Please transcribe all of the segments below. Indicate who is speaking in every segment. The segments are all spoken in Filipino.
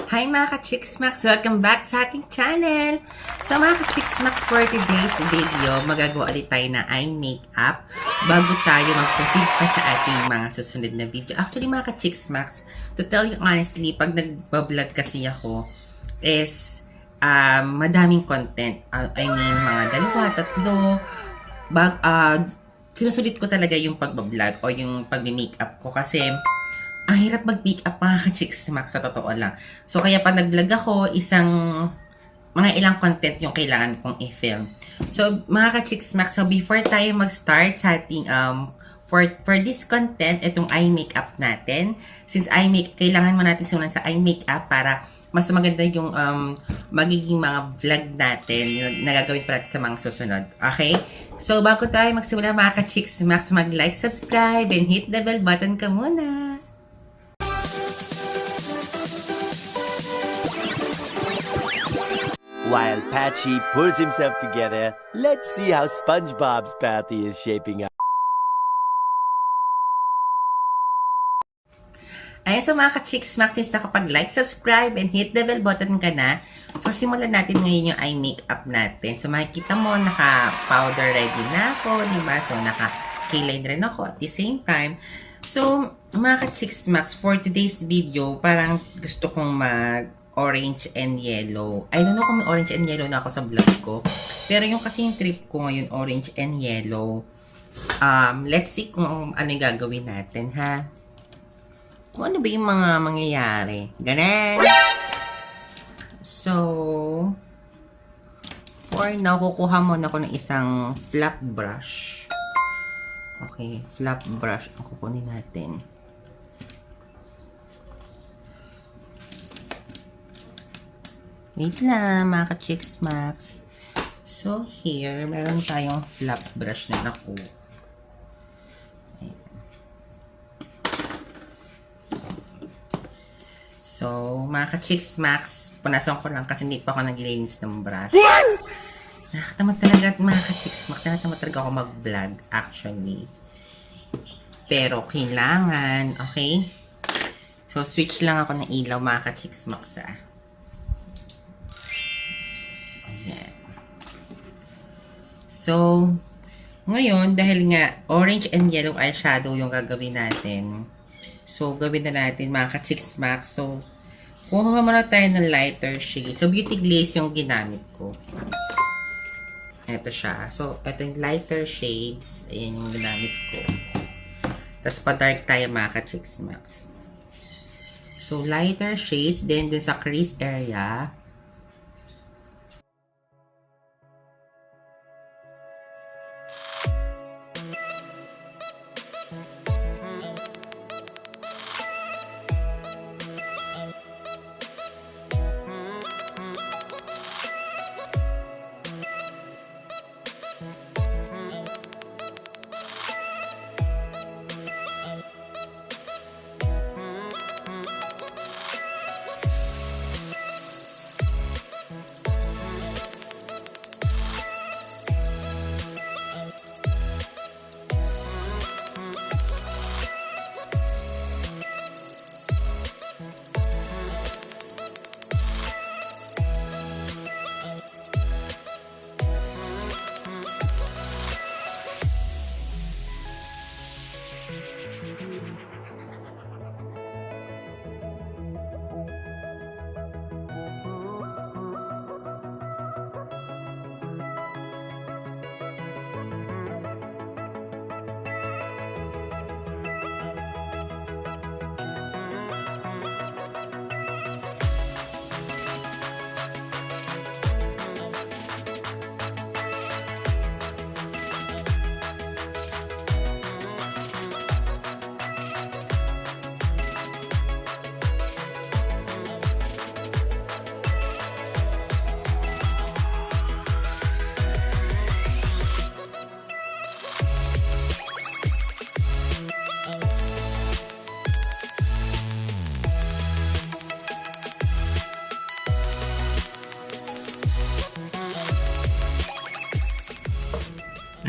Speaker 1: Hi mga ka-Chicks Max! Welcome back sa ating channel! So mga ka-Chicks Max, for today's video, magagawa ulit tayo na eye makeup bago tayo mag-proceed pa sa ating mga susunod na video. Actually mga ka-Chicks Max, to tell you honestly, pag nag-vlog kasi ako, is madaming content. I mean, mga dalawa, tatlo, sinusulit ko talaga yung pag-vlog o yung pag-makeup ko kasi ang hirap mag-make up mga ka-Chicks Max sa totoo lang. So, kaya pa nag-vlog ako, mga ilang content yung kailangan kong i-film. So, mga ka-Chicks Max, so before tayo mag-start sa ating, for this content, itong eye makeup natin, since kailangan mo natin simulan sa eye makeup para mas maganda yung magiging mga vlog natin na gagawin pa natin sa mga susunod. Okay? So, bago tayo magsimula mga ka-Chicks Max, mag-like, subscribe, and hit the bell button ka muna.
Speaker 2: While Patchy pulls himself together, let's see how SpongeBob's party is shaping up.
Speaker 1: Ayan, so mga ka-Chicks Max, since nakapag-like, subscribe, and hit the bell button ka na, so simulan natin ngayon yung eye makeup natin. So makikita mo, naka-powder ready na ako, diba? So naka-K-line rin ako at the same time. So, mga ka-Chicks Max, for today's video, parang gusto kong orange and yellow. I don't know kung may orange and yellow na ako sa vlog ko. Pero yung kasi yung trip ko ngayon, orange and yellow. Let's see kung ano yung gagawin natin, ha? Kung ano ba yung mga mangyayari. Ganun. So, for now, kukuha muna ako ng isang flat brush. Okay, flat brush ang kukunin natin. Wait lang, mga ka-Chicks Max. So, here, meron tayong flat brush na nakuha. So, mga ka-Chicks Max, punasan ko lang kasi hindi pa ako naglilinis ng brush. Nakatamad talaga mga ka-Chicks Max. Nakatamad talaga ako mag-vlog, actually. Pero, kailangan, okay? So, switch lang ako ng ilaw, mga ka-Chicks Max, So, ngayon, dahil nga orange and yellow eyeshadow yung gagawin natin. So, gawin na natin mga ka-Chicks Max. So, kuha muna tayo ng lighter shade. So, Beauty Glaze yung ginamit ko. Ito siya. So, ito yung lighter shades. Ayan yung ginamit ko. Tapos, pa-dark tayo mga ka-Chicks Max. So, lighter shades. Then, dun sa crease area,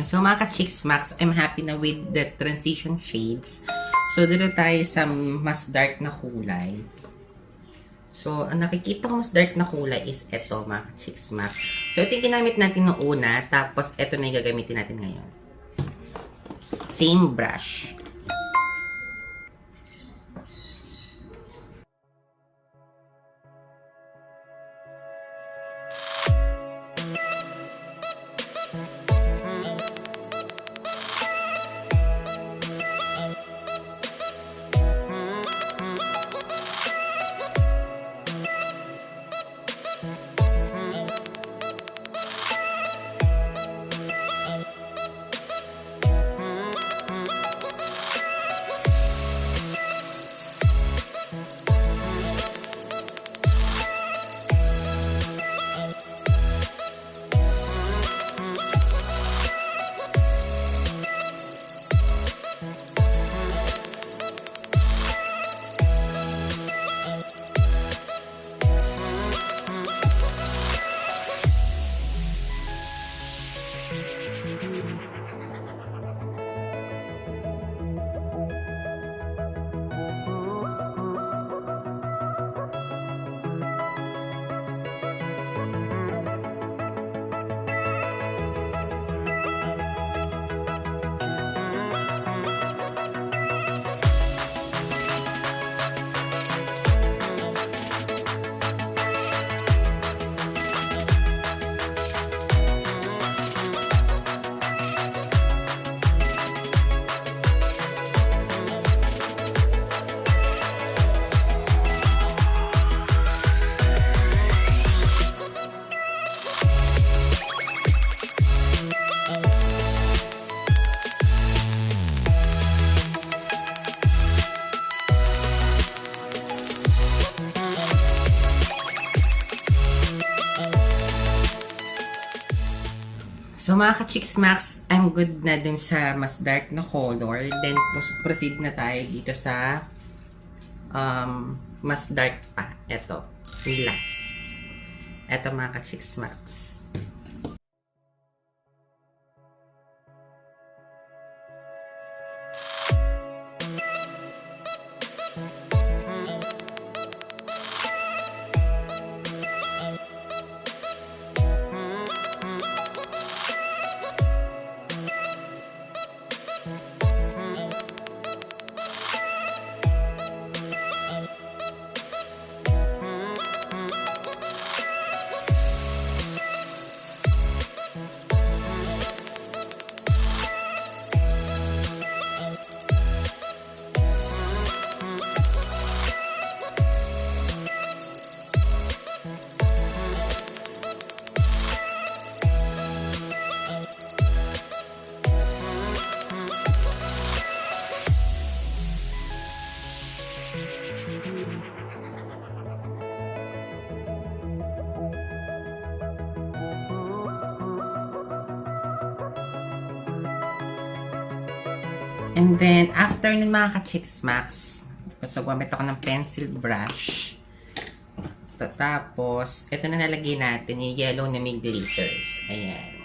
Speaker 1: So, mga ka-Chicks Max, I'm happy na with the transition shades. So, dito tayo sa mas dark na kulay. So, ang nakikita ko mas dark na kulay is eto, mga Chicks Max. So, ito yung ginamit natin noong una, tapos eto na yung gagamitin natin ngayon. Same brush. So mga ka-Chicks Max, I'm good na dun sa mas dark na color. Then proceed na tayo dito sa mas dark pa. Ito, last. Ito mga ka-Chicks Max. And then, after nun mga ka-Chicks Max, so gumamit ako ng pencil brush. Tapos, ito na nalagay natin, yung yellow na may glitters. Ayan.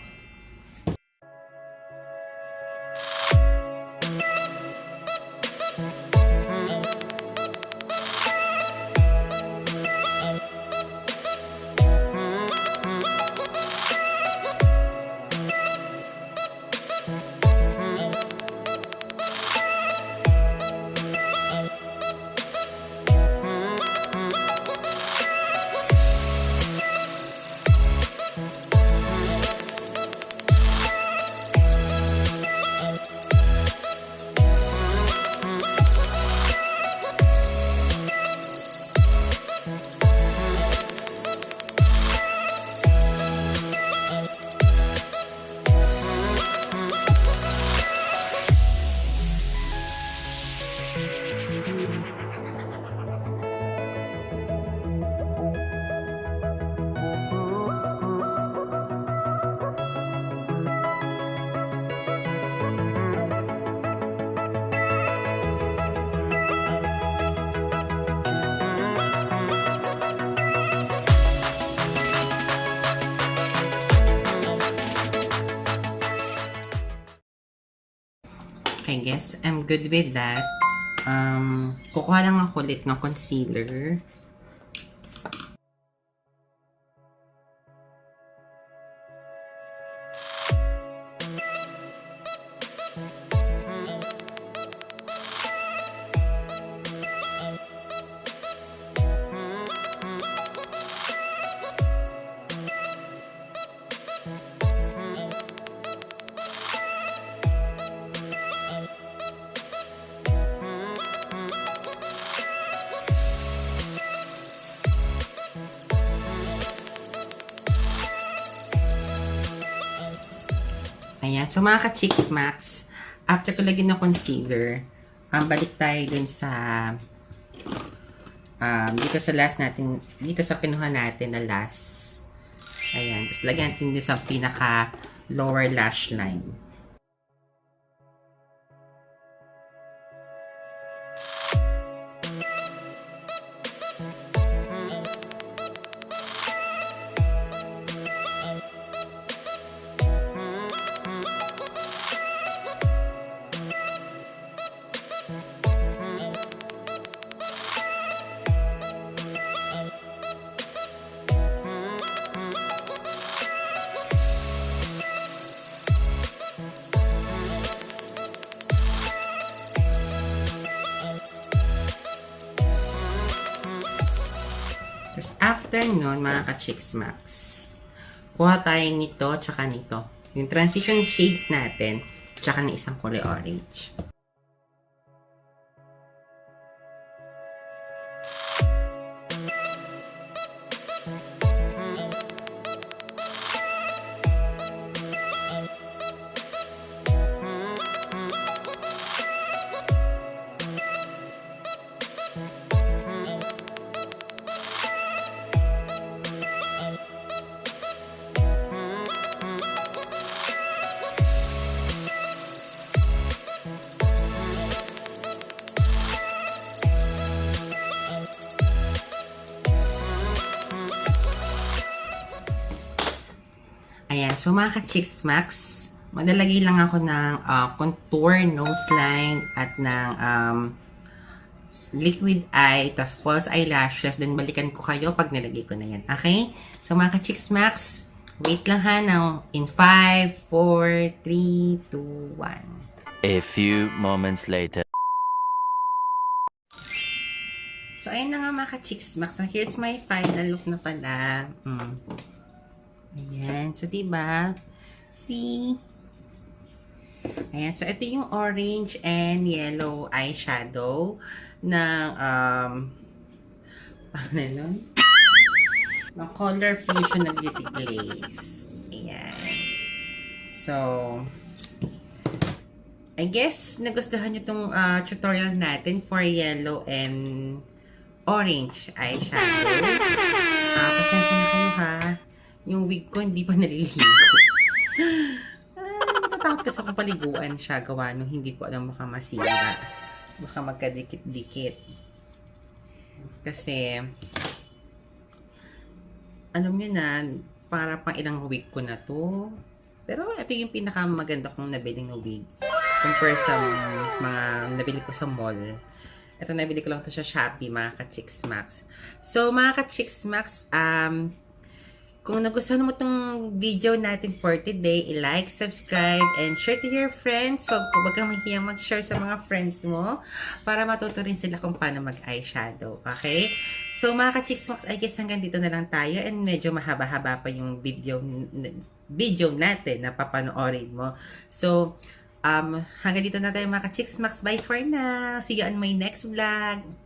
Speaker 1: I guess I'm good with that. Kukuha lang ako ulit ng concealer. Ayan. So, mga ka-Chicks Max, after ko lagyan ng concealer, balik tayo dun sa dito sa last natin, dito sa kinuha natin na last. Ayan. Tapos, lagyan natin dun sa pinaka lower lash line. Tapos, after nun, mga ka-Chicks Max, kuha tayo nito, tsaka nito. Yung transition shades natin, tsaka na isang kulay orange. Ayan. So, mga ka-Chicks Max, maglalagay lang ako ng contour, nose line, at ng liquid eye, tapos false eyelashes. Then, balikan ko kayo pag nilagay ko na yan. Okay? So, mga ka-Chicks Max, wait lang ha. Now, in 5, 4, 3, 2, 1.
Speaker 2: A few moments later.
Speaker 1: So, ayun na nga mga ka-Chicks Max. So, here's my final look na pala. Ayan. So, diba? See? Ayan. So, ito yung orange and yellow eyeshadow ng, ano nun? Ng Color Fusion na Beauty Glaze. Ayan. So, I guess, nagustuhan nyo itong tutorial natin for yellow and orange eyeshadow. Pasensya na kayo ha. Yung wig ko hindi pa naliligo. Natatakot kasi ako paliguan siya. Gawa nung hindi ko alam baka masira. Baka magkadikit-dikit. Kasi, alam nyo na, para pang ilang wig ko na to. Pero ito yung pinakamaganda kong nabiling na wig. Compare sa mga nabili ko sa mall. Ito nabili ko lang to sa Shopee, mga ka-Chicks Max. So, mga ka-Chicks Max, kung nagustuhan mo itong video natin for today, i-like, subscribe, and share to your friends. Huwag kang mahiyang mag-share sa mga friends mo para matuto rin sila kung paano mag-eyeshadow. Okay? So, mga ka-Chicks Max, I guess hanggang dito na lang tayo and medyo mahaba-haba pa yung video natin na papanoorin mo. So, hanggang dito na tayo mga ka-Chicks Max. Bye for now. See you on my next vlog.